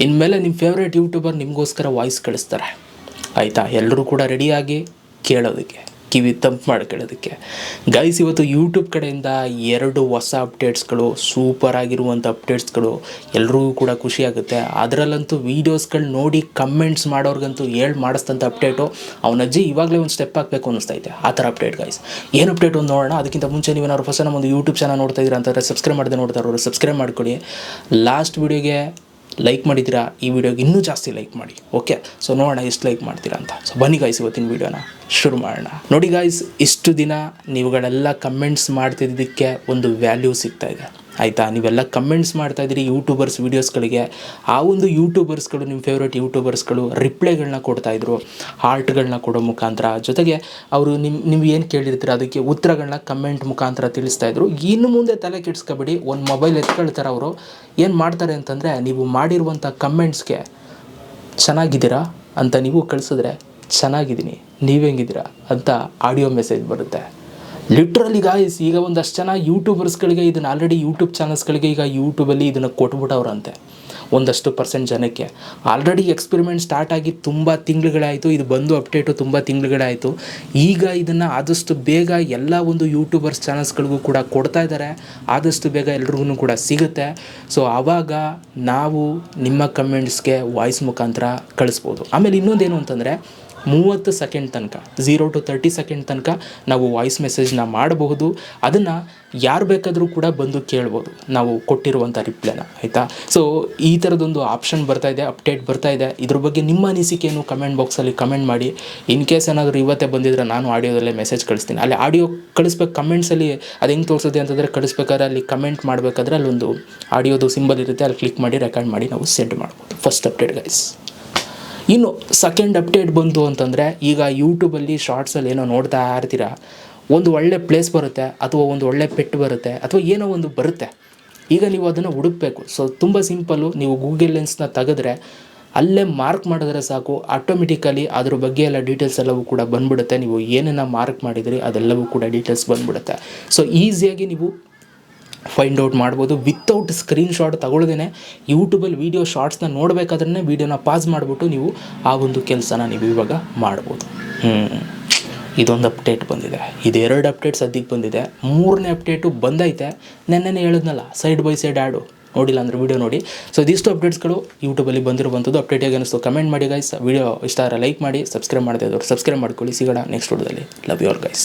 ಇನ್ಮೇಲೆ ನಿಮ್ಮ favourite YouTuber ನಿಮಗೋಸ್ಕರ ವಾಯ್ಸ್ ಕಳಿಸ್ತಾರೆ ಆಯಿತಾ. ಎಲ್ಲರೂ ಕೂಡ ರೆಡಿಯಾಗಿ ಕೇಳೋದಕ್ಕೆ, ಕಿವಿ ತಂಪು ಮಾಡಿ ಕೇಳೋದಕ್ಕೆ. ಗೈಸ್, ಇವತ್ತು ಯೂಟ್ಯೂಬ್ ಕಡೆಯಿಂದ 2 ಹೊಸ ಅಪ್ಡೇಟ್ಸ್ಗಳು, ಸೂಪರ್ ಆಗಿರುವಂಥ ಅಪ್ಡೇಟ್ಸ್ಗಳು, ಎಲ್ರಿಗೂ ಕೂಡ ಖುಷಿಯಾಗುತ್ತೆ. ಅದರಲ್ಲಂತೂ ವೀಡಿಯೋಸ್ಗಳು ನೋಡಿ ಕಮೆಂಟ್ಸ್ ಮಾಡೋರ್ಗಂತೂ ಮಾಡಿಸ್ತಂಥ ಅಪ್ಡೇಟು. ಅವನಜ್ಜಿ ಇವಾಗಲೇ ಒಂದು ಸ್ಟೆಪ್ ಹಾಕಬೇಕು ಅನ್ನಿಸ್ತೈತೆ, ಆ ಥರ ಅಪ್ಡೇಟ್ ಗೈಸ್. ಏನು ಅಪ್ಡೇಟ್ ಒಂದು ನೋಡೋಣ. ಅದಕ್ಕಿಂತ ಮುಂಚೆ ನೀವೇನಾದ್ರು ಫಸ್ಟ್ ನಮ್ಮ ಒಂದು ಯೂಟ್ಯೂಬ್ ಚಾನಲ್ ನೋಡ್ತಾ ಇದ್ದೀರಾ ಅಂತಂದರೆ ಸಬ್ಸ್ಕ್ರೈಬ್ ಮಾಡದೆ ನೋಡ್ತಾ ಇರೋರು ಸಬ್ಸ್ಕ್ರೈಬ್ ಮಾಡ್ಕೊಳ್ಳಿ. ಲಾಸ್ಟ್ ವೀಡಿಯೋಗೆ ಲೈಕ್ ಮಾಡಿದ್ದೀರಾ, ಈ ವಿಡಿಯೋಗೆ ಇನ್ನೂ ಜಾಸ್ತಿ ಲೈಕ್ ಮಾಡಿ. ಓಕೆ, ಸೊ ನೋಡೋಣ ಎಷ್ಟು ಲೈಕ್ ಮಾಡ್ತೀರಾ ಅಂತ. ಸೊ ಬನ್ನಿ ಗಾಯ್ಸ್, ಇವತ್ತಿನ ವೀಡಿಯೋನ ಶುರು ಮಾಡೋಣ. ನೋಡಿ ಗಾಯ್ಸ್, ಇಷ್ಟು ದಿನ ನೀವುಗಳೆಲ್ಲ ಕಮೆಂಟ್ಸ್ ಮಾಡ್ತಿದ್ದಕ್ಕೆ ಒಂದು ವ್ಯಾಲ್ಯೂ ಸಿಗ್ತಾ ಇದೆ ಆಯಿತಾ. ನೀವೆಲ್ಲ ಕಮೆಂಟ್ಸ್ ಮಾಡ್ತಾಯಿದ್ದೀರಿ ಯೂಟ್ಯೂಬರ್ಸ್ ವೀಡಿಯೋಸ್ಗಳಿಗೆ. ಆ ಒಂದು ಯೂಟ್ಯೂಬರ್ಸ್ಗಳು, ನಿಮ್ಮ ಫೇವ್ರೇಟ್ ಯೂಟ್ಯೂಬರ್ಸ್ಗಳು ರಿಪ್ಲೈಗಳನ್ನ ಕೊಡ್ತಾಯಿದ್ರು, ಹಾರ್ಟ್ಗಳನ್ನ ಕೊಡೋ ಮುಖಾಂತರ. ಜೊತೆಗೆ ಅವರು ನೀವು ಏನು ಕೇಳಿರ್ತೀರ ಅದಕ್ಕೆ ಉತ್ತರಗಳನ್ನ ಕಮೆಂಟ್ ಮುಖಾಂತರ ತಿಳಿಸ್ತಾಯಿದ್ರು. ಇನ್ನು ಮುಂದೆ ತಲೆ ಕೆಡಿಸ್ಕೊಬೇಡಿ, ಒಂದು ಮೊಬೈಲ್ ಎತ್ಕೊಳ್ತಾರೆ ಅವರು. ಏನು ಮಾಡ್ತಾರೆ ಅಂತಂದರೆ, ನೀವು ಮಾಡಿರುವಂಥ ಕಮೆಂಟ್ಸ್ಗೆ ಚೆನ್ನಾಗಿದ್ದೀರಾ ಅಂತ ನೀವು ಕಳಿಸಿದ್ರೆ ಚೆನ್ನಾಗಿದ್ದೀನಿ, ನೀವು ಹೆಂಗಿದ್ದೀರಾ ಅಂತ ಆಡಿಯೋ ಮೆಸೇಜ್ ಬರುತ್ತೆ. ಲಿಟ್ರಲಿ ಗಾಯ್ಸ್, ಈಗ ಒಂದಷ್ಟು ಜನ ಯೂಟ್ಯೂಬರ್ಸ್ಗಳಿಗೆ ಇದನ್ನು ಆಲ್ರೆಡಿ ಯೂಟ್ಯೂಬ್ ಚಾನಲ್ಸ್ಗಳಿಗೆ ಈಗ ಯೂಟ್ಯೂಬಲ್ಲಿ ಇದನ್ನು ಕೊಟ್ಬಿಟ್ಟವ್ರಂತೆ. ಒಂದಷ್ಟು % ಜನಕ್ಕೆ ಆಲ್ರೆಡಿ ಎಕ್ಸ್ಪೆರಿಮೆಂಟ್ ಸ್ಟಾರ್ಟ್ ಆಗಿ ತುಂಬ ತಿಂಗಳುಗಳಾಯಿತು. ಇದು ಬಂದು ಅಪ್ಡೇಟು ತುಂಬ ತಿಂಗಳುಗಳಾಯಿತು. ಈಗ ಇದನ್ನು ಆದಷ್ಟು ಬೇಗ ಎಲ್ಲ ಒಂದು ಯೂಟ್ಯೂಬರ್ಸ್ ಚಾನಲ್ಸ್ಗಳಿಗೂ ಕೂಡ ಕೊಡ್ತಾ ಇದ್ದಾರೆ. ಆದಷ್ಟು ಬೇಗ ಎಲ್ರಿಗೂ ಕೂಡ ಸಿಗುತ್ತೆ. ಸೊ ಆವಾಗ ನಾವು ನಿಮ್ಮ ಕಮೆಂಟ್ಸ್ಗೆ ವಾಯ್ಸ್ ಮುಖಾಂತರ ಕಳಿಸ್ಬೋದು. ಆಮೇಲೆ ಇನ್ನೊಂದೇನು ಅಂತಂದರೆ, 30 ಸೆಕೆಂಡ್ ತನಕ, 0 to 30 ಸೆಕೆಂಡ್ ತನಕ ನಾವು ವಾಯ್ಸ್ ಮೆಸೇಜ್ನ ಮಾಡಬಹುದು. ಅದನ್ನು ಯಾರು ಬೇಕಾದರೂ ಕೂಡ ಬಂದು ಕೇಳ್ಬೋದು, ನಾವು ಕೊಟ್ಟಿರುವಂಥ ರಿಪ್ಲೈನ ಆಯಿತಾ. ಸೊ ಈ ಥರದೊಂದು ಆಪ್ಷನ್ ಬರ್ತಾಯಿದೆ, ಅಪ್ಡೇಟ್ ಬರ್ತಾಯಿದೆ. ಇದ್ರ ಬಗ್ಗೆ ನಿಮ್ಮ ಅನಿಸಿಕೆಯನ್ನು ಕಮೆಂಟ್ ಬಾಕ್ಸಲ್ಲಿ ಕಮೆಂಟ್ ಮಾಡಿ. ಇನ್ ಕೇಸ್ ಏನಾದರೂ ಇವತ್ತೇ ಬಂದಿದ್ರೆ ನಾನು ಆಡಿಯೋದಲ್ಲೇ ಮೆಸೇಜ್ ಕಳಿಸ್ತೀನಿ. ಅಲ್ಲಿ ಆಡಿಯೋ ಕಳಿಸ್ಬೇಕು ಕಮೆಂಟ್ಸಲ್ಲಿ. ಅದು ಹೆಂಗೆ ತೋರಿಸುತ್ತೆ ಅಂತಂದರೆ, ಕಳಿಸ್ಬೇಕಾದ್ರೆ ಅಲ್ಲಿ ಕಮೆಂಟ್ ಮಾಡಬೇಕಾದ್ರೆ ಅಲ್ಲೊಂದು ಆಡಿಯೋದು ಸಿಂಬಲ್ ಇರುತ್ತೆ, ಅಲ್ಲಿ ಕ್ಲಿಕ್ ಮಾಡಿ ರೆಕಾರ್ಡ್ ಮಾಡಿ ನಾವು ಸೆಂಡ್ ಮಾಡ್ಬೋದು. First update guys. ಇನ್ನು ಸೆಕೆಂಡ್ ಅಪ್ಡೇಟ್ ಬಂತು ಅಂತಂದರೆ, ಈಗ ಯೂಟ್ಯೂಬಲ್ಲಿ ಶಾರ್ಟ್ಸಲ್ಲಿ ಏನೋ ನೋಡ್ತಾ ಇರ್ತೀರ, ಒಂದು ಒಳ್ಳೆ ಪ್ಲೇಸ್ ಬರುತ್ತೆ ಅಥವಾ ಒಂದು ಒಳ್ಳೆ ಪೆಟ್ಟು ಬರುತ್ತೆ ಅಥವಾ ಏನೋ ಒಂದು ಬರುತ್ತೆ. ಈಗ ನೀವು ಅದನ್ನು ಹುಡುಕಬೇಕು. ಸೊ ತುಂಬ ಸಿಂಪಲ್ಲು, ನೀವು ಗೂಗಲ್ ಲೆನ್ಸ್ನ ತೆಗೆದ್ರೆ ಅಲ್ಲೇ ಮಾರ್ಕ್ ಮಾಡಿದ್ರೆ ಸಾಕು, ಆಟೋಮೆಟಿಕಲಿ ಅದ್ರ ಬಗ್ಗೆ ಎಲ್ಲ ಡೀಟೇಲ್ಸ್ ಎಲ್ಲವೂ ಕೂಡ ಬಂದ್ಬಿಡುತ್ತೆ. ನೀವು ಏನನ್ನು ಮಾರ್ಕ್ ಮಾಡಿದಿರಿ ಅದೆಲ್ಲವೂ ಕೂಡ ಡೀಟೇಲ್ಸ್ ಬಂದ್ಬಿಡುತ್ತೆ. ಸೊ ಈಸಿಯಾಗಿ ನೀವು ಫೈಂಡ್ ಔಟ್ ಮಾಡ್ಬೋದು ವಿತೌಟ್ ಸ್ಕ್ರೀನ್ಶಾಟ್ ತಗೊಳ್ಳೋದೇ. ಯೂಟ್ಯೂಬಲ್ಲಿ ವೀಡಿಯೋ ಶಾರ್ಟ್ಸ್ನ ನೋಡಬೇಕಾದ್ರೆ ವೀಡಿಯೋನ ಪಾಸ್ ಮಾಡಿಬಿಟ್ಟು ನೀವು ಆ ಒಂದು ಕೆಲಸನ ನೀವು ಇವಾಗ ಮಾಡ್ಬೋದು. ಇದೊಂದು ಅಪ್ಡೇಟ್ ಬಂದಿದೆ. ಇದು 2 ಅಪ್ಡೇಟ್ ಸದ್ಯಕ್ಕೆ ಬಂದಿದೆ. 3ನೇ ಅಪ್ಡೇಟು ಬಂದೈತೆ. ನೆನ್ನೆನೇ ಹೇಳಿದ್ನಲ್ಲ, ಸೈಡ್ ಬೈ ಸೈಡ್ ಆಡು, ನೋಡಿಲ್ಲ ಅಂದರೆ ವೀಡಿಯೋ ನೋಡಿ. ಸೊ ಇದಿಷ್ಟು ಅಪ್ಡೇಟ್ಸ್ಗಳು ಯೂಟ್ಯೂಬಲ್ಲಿ ಬಂದಿರುವಂಥದ್ದು. ಅಪ್ಡೇಟ್ ಹೇಗೆ ಅನ್ನಿಸ್ತು ಕಮೆಂಟ್ ಮಾಡಿ ಗೈಸ್. ವೀಡಿಯೋ ಇಷ್ಟ ಆದರೆ ಲೈಕ್ ಮಾಡಿ, ಸಬ್ಸ್ಕ್ರೈಬ್ ಮಾಡದೇ ಇದ್ದವರು ಸಬ್ಸ್ಕ್ರೈಬ್ ಮಾಡ್ಕೊಳ್ಳಿ. ಸಿಗೋಣ ನೆಕ್ಸ್ಟ್ ವಿಡಿಯೋದಲ್ಲಿ. Love you all guys.